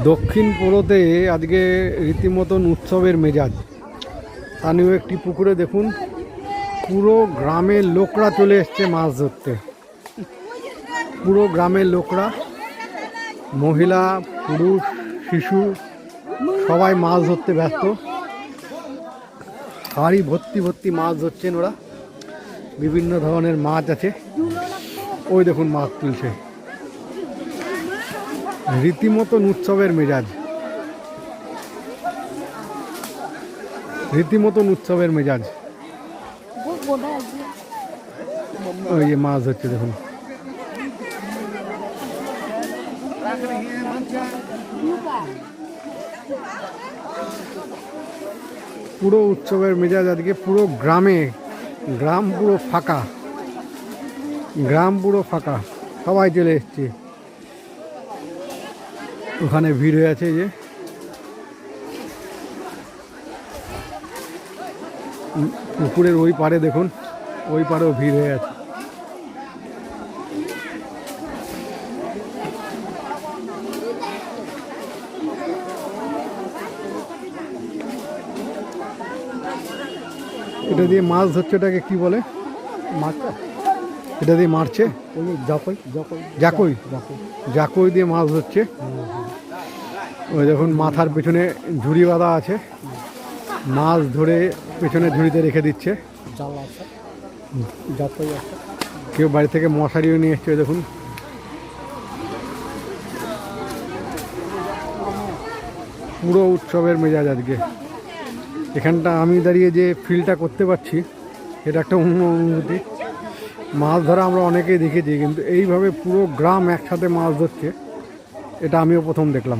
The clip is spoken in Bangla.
দক্ষিণ পোড়োতে আজকে রীতিমতন উৎসবের মেজাজ। স্থানীয় একটি পুকুরে দেখুন পুরো গ্রামের লোকরা চলে এসছে মাছ ধরতে। পুরো গ্রামের লোকরা, মহিলা, পুরুষ, শিশু সবাই মাছ ধরতে ব্যস্ত। হাড়ি ভর্তি ভর্তি মাছ ধরছেন ওরা। বিভিন্ন ধরনের মাছ আছে, ওই দেখুন মাছ তুলছে। রীতিমতন উৎসবের মেজাজ, রীতিমতন উৎসবের মেজাজ। ওই যে মাছ ধরছে দেখুন। পুরো উৎসবের মেজাজ আজকে পুরো গ্রামে। গ্রাম পুরো ফাঁকা, গ্রাম পুরো ফাঁকা, সবাই চলে এসছে। ওখানে ভিড় হয়ে আছে, যে পুকুরের ওই পারে দেখুন, ওই পারেও ভিড় হয়ে আছে। এটা দিয়ে মাছ ধরছে, এটাকে কি বলে? মাছটা এটা দিয়ে মারছে, জাকই জাকই দিয়ে মাছ ধরছে। ওই দেখুন মাথার পেছনে ঝুড়ি বাঁধা আছে, মাছ ধরে পেছনে ঝুড়িতে রেখে দিচ্ছে। কেউ বাড়ি থেকে মশারিও নিয়ে এসছে। দেখুন পুরো উৎসবের মেজাজ আজকে। এখানটা আমি দাঁড়িয়ে যে ফিলটা করতে পারছি, এটা একটা অন্য অনুভূতি। মাছ ধরা আমরা অনেকেই দেখেছি, কিন্তু এইভাবে পুরো গ্রাম একসাথে মাছ ধরছে, এটা আমিও প্রথম দেখলাম।